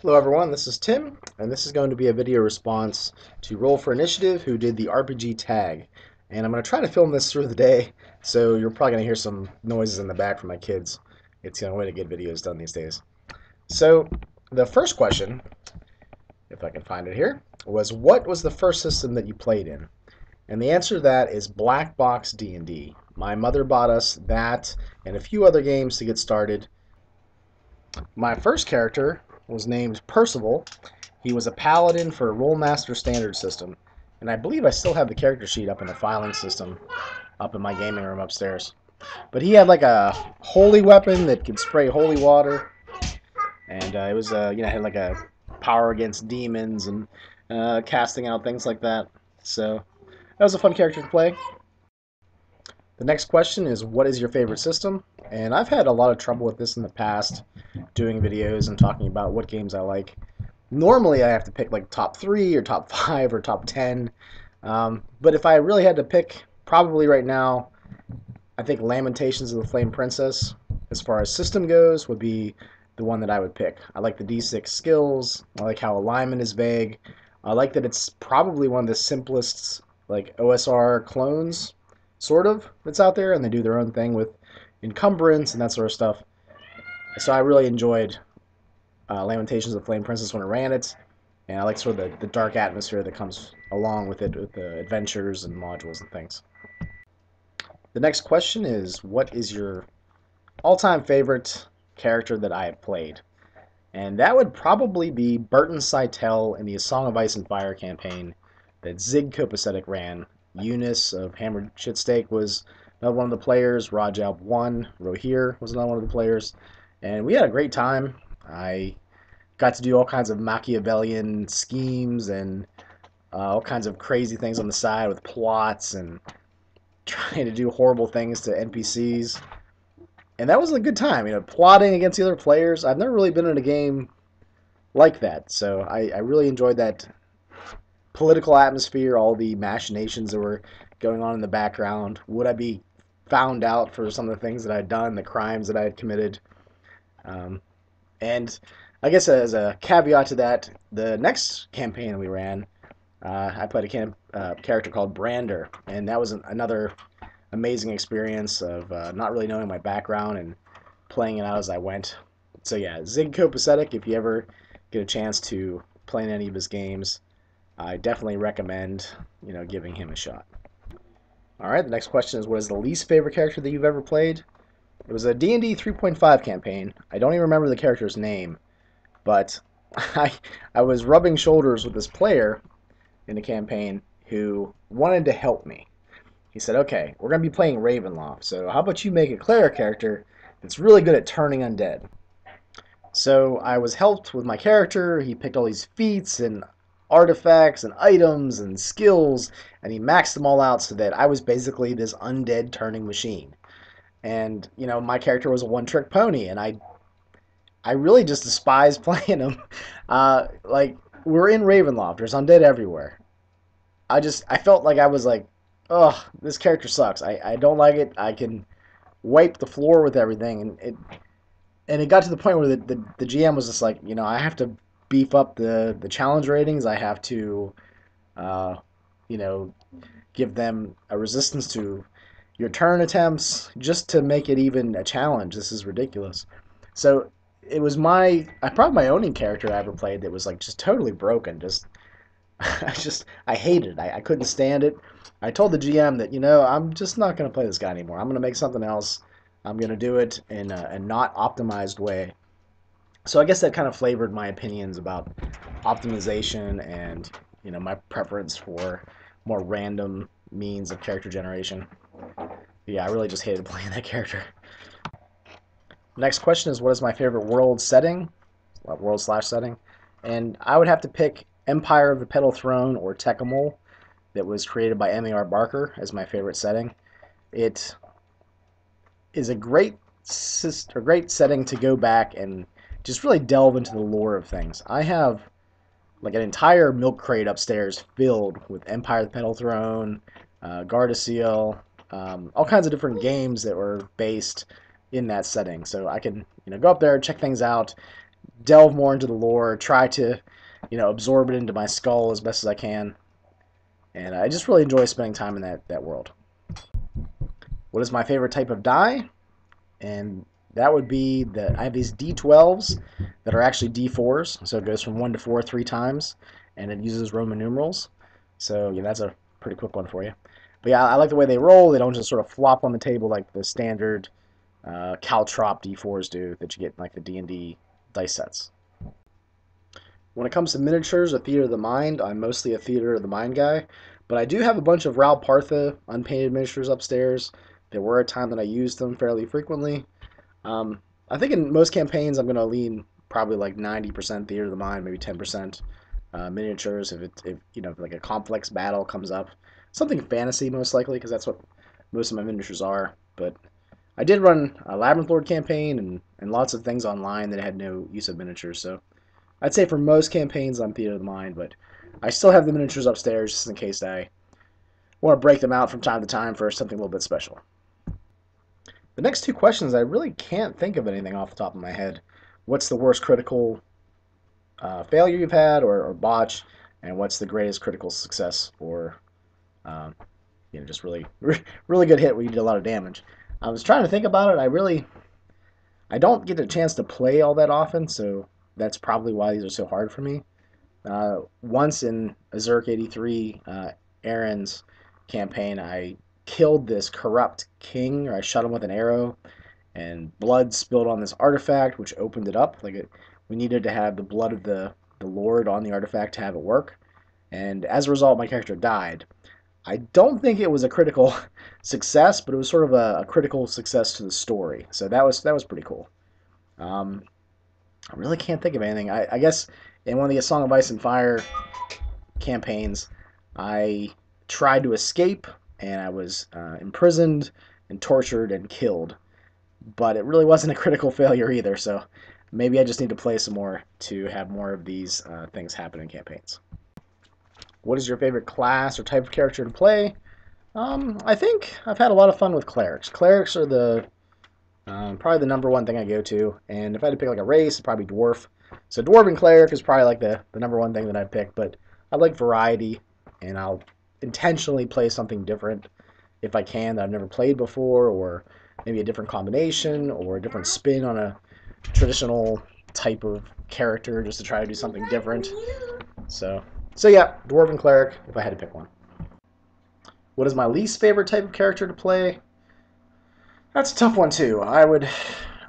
Hello everyone, this is Tim, and this is going to be a video response to Roll for Initiative, who did the RPG tag. And I'm going to try to film this through the day, so you're probably going to hear some noises in the back from my kids. It's the only way to get videos done these days. So, the first question, if I can find it here, was what was the first system that you played in? And the answer to that is Black Box D&D. My mother bought us that and a few other games to get started. My first character was named Percival. He was a paladin for Rollmaster Standard System, and I believe I still have the character sheet up in the filing system up in my gaming room upstairs. But he had like a holy weapon that could spray holy water, and it was had like a power against demons and casting out things like that. So that was a fun character to play. The next question is, what is your favorite system? And I've had a lot of trouble with this in the past, doing videos and talking about what games I like. Normally I have to pick like top 3 or top 5 or top 10. But if I really had to pick, probably right now, I think Lamentations of the Flame Princess, as far as system goes, would be the one that I would pick. I like the D6 skills. I like how alignment is vague. I like that it's probably one of the simplest like OSR clones, sort of, that's out there, and they do their own thing with encumbrance and that sort of stuff. So I really enjoyed Lamentations of the Flame Princess when I ran it, and I like sort of the dark atmosphere that comes along with it, with the adventures and modules and things. The next question is, what is your all-time favorite character that I have played? And that would probably be Burton Seitel in the A Song of Ice and Fire campaign that Zig Kopacetic ran. Eunice of Hammered Shitsteak was another one of the players. Rajab 1, Rohir was another one of the players. And we had a great time. I got to do all kinds of Machiavellian schemes and all kinds of crazy things on the side with plots and trying to do horrible things to NPCs. And that was a good time, plotting against the other players. I've never really been in a game like that, so I really enjoyed that political atmosphere, all the machinations that were going on in the background. Would I be found out for some of the things that I'd done, the crimes that I had committed? Um, and I guess as a caveat to that, the next campaign we ran, I played a character called Brander, and that was another amazing experience of not really knowing my background and playing it out as I went. So yeah, Zig Kopacetic, if you ever get a chance to play in any of his games, I definitely recommend giving him a shot. All right, the next question is, what is the least favorite character that you've ever played? It was a D&D 3.5 campaign. I don't even remember the character's name, but I was rubbing shoulders with this player in the campaign who wanted to help me. He said, okay, we're going to be playing Ravenloft, so how about you make a cleric character that's really good at turning undead? So I was helped with my character. He picked all these feats and artifacts and items and skills, and he maxed them all out so that I was basically this undead turning machine. And, my character was a one-trick pony, and I really just despised playing him. Like, we're in Ravenloft. There's undead everywhere. I felt like I was like, oh, this character sucks. I don't like it. I can wipe the floor with everything, and it got to the point where the GM was just like, I have to beef up the challenge ratings. I have to, uh, you know, give them a resistance to your turn attempts just to make it even a challenge. This is ridiculous. So it was probably my only character I ever played that was like just totally broken. I hated it. I couldn't stand it. I told the GM that, I'm just not going to play this guy anymore. I'm going to make something else. I'm going to do it in a not optimized way. So I guess that kind of flavored my opinions about optimization and, my preference for more random means of character generation. But yeah, I really just hated playing that character. Next question is, what is my favorite world setting? World/setting. And I would have to pick Empire of the Petal Throne or Tekkamul, that was created by M.A.R. Barker, as my favorite setting. It is a great setting to go back and just really delve into the lore of things. I have like an entire milk crate upstairs filled with Empire of the Petal Throne, Gardasil, all kinds of different games that were based in that setting. So I can go up there, check things out, delve more into the lore, try to, absorb it into my skull as best as I can. And I just really enjoy spending time in that world. What is my favorite type of die? And that would be I have these D12s that are actually D4s, so it goes from 1 to 4 3 times, and it uses Roman numerals. So yeah, that's a pretty quick one for you. But yeah, I like the way they roll. They don't just sort of flop on the table like the standard Caltrop D4s do that you get in like the D&D dice sets. When it comes to miniatures or theater of the mind, I'm mostly a theater of the mind guy, but I do have a bunch of Ral Partha unpainted miniatures upstairs. There were a time that I used them fairly frequently. Um, I think in most campaigns I'm going to lean probably like 90% theater of the mind, maybe 10% miniatures. If like a complex battle comes up, something fantasy most likely because that's what most of my miniatures are. But I did run a Labyrinth Lord campaign and lots of things online that had no use of miniatures. So I'd say for most campaigns I'm theater of the mind, but I still have the miniatures upstairs just in case I want to break them out from time to time for something a little bit special. The next two questions, I really can't think of anything off the top of my head. What's the worst critical failure you've had or botch, and what's the greatest critical success or um, just really really good hit where you did a lot of damage? I was trying to think about it. I don't get a chance to play all that often, so that's probably why these are so hard for me. Once in Azurk 83, Aaron's campaign, I killed this corrupt king, or I shot him with an arrow, and blood spilled on this artifact, which opened it up. We needed to have the blood of the Lord on the artifact to have it work, and as a result, my character died. I don't think it was a critical success, but it was sort of a critical success to the story. So that was pretty cool. Um, I really can't think of anything. I guess in one of the Song of Ice and Fire campaigns, I tried to escape, and I was imprisoned and tortured and killed. But it really wasn't a critical failure either, so maybe I just need to play some more to have more of these things happen in campaigns. What is your favorite class or type of character to play? I think I've had a lot of fun with clerics. Clerics are probably the number one thing I go to, and if I had to pick like a race, it'd probably dwarf. So dwarven cleric is probably like the number one thing that I'd pick, but I like variety, and I'll intentionally play something different if I can that I've never played before, or maybe a different combination or a different spin on a traditional type of character just to try to do something different. So, so yeah, dwarven cleric if I had to pick one. What is my least favorite type of character to play? That's a tough one too. I would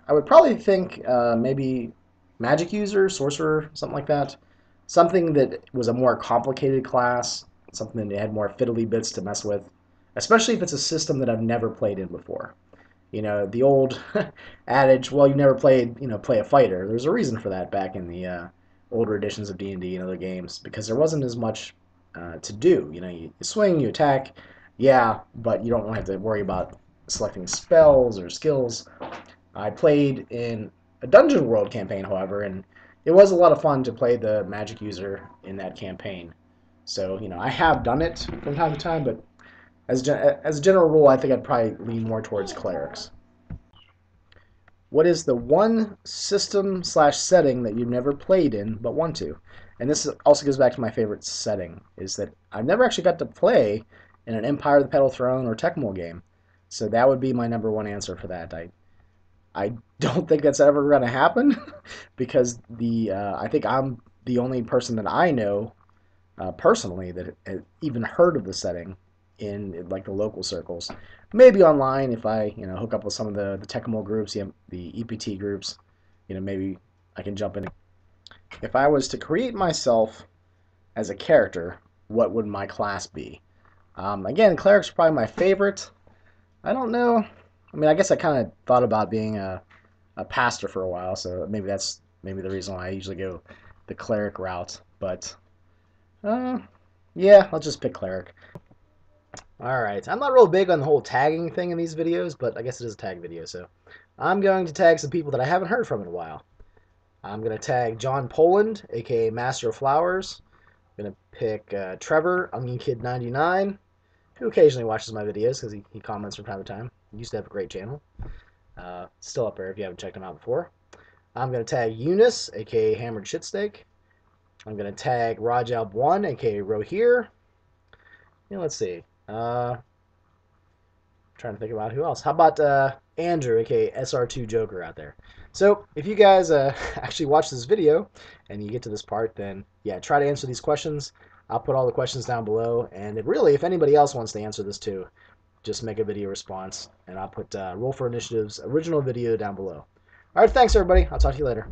probably think maybe magic user, sorcerer, something like that. Something that was a more complicated class, something that had more fiddly bits to mess with, especially if it's a system that I've never played in before. The old adage, well, you never played, play a fighter. There's a reason for that back in the older editions of D&D and other games, because there wasn't as much to do. You swing, you attack, yeah, but you don't have to worry about selecting spells or skills. I played in a Dungeon World campaign, however, and it was a lot of fun to play the magic user in that campaign. So, I have done it from time to time, but as a general rule, I think I'd probably lean more towards clerics. What is the one system/setting that you've never played in but want to? And this also goes back to my favorite setting, is that I've never actually got to play in an Empire of the Petal Throne or Tecmo game. So that would be my number one answer for that. I don't think that's ever going to happen because I think I'm the only person that I know personally that has even heard of the setting in like the local circles. Maybe online if I hook up with some of the Tecmo groups, the EPT groups, maybe I can jump in. If I was to create myself as a character, what would my class be? Again, cleric's probably my favorite. I don't know. I mean, I guess I kind of thought about being a pastor for a while, so maybe that's maybe the reason why I usually go the cleric route. But yeah, I'll just pick cleric. Alright, I'm not real big on the whole tagging thing in these videos, but I guess it is a tag video, so I'm going to tag some people that I haven't heard from in a while. I'm going to tag John Poland, aka Master of Flowers. I'm going to pick Trevor, Onion Kid 99, who occasionally watches my videos because he comments from time to time. He used to have a great channel. Still up there if you haven't checked him out before. I'm going to tag Eunice, aka Hammered Shitsteak. I'm going to tag Rajab1, aka Rohere. Let's see. Trying to think about who else. How about Andrew, aka SR2 Joker, out there? So if you guys actually watch this video and you get to this part, then yeah, try to answer these questions. I'll put all the questions down below, and if anybody else wants to answer this too, just make a video response, and I'll put Roll for Initiative's original video down below. All right, thanks everybody. I'll talk to you later.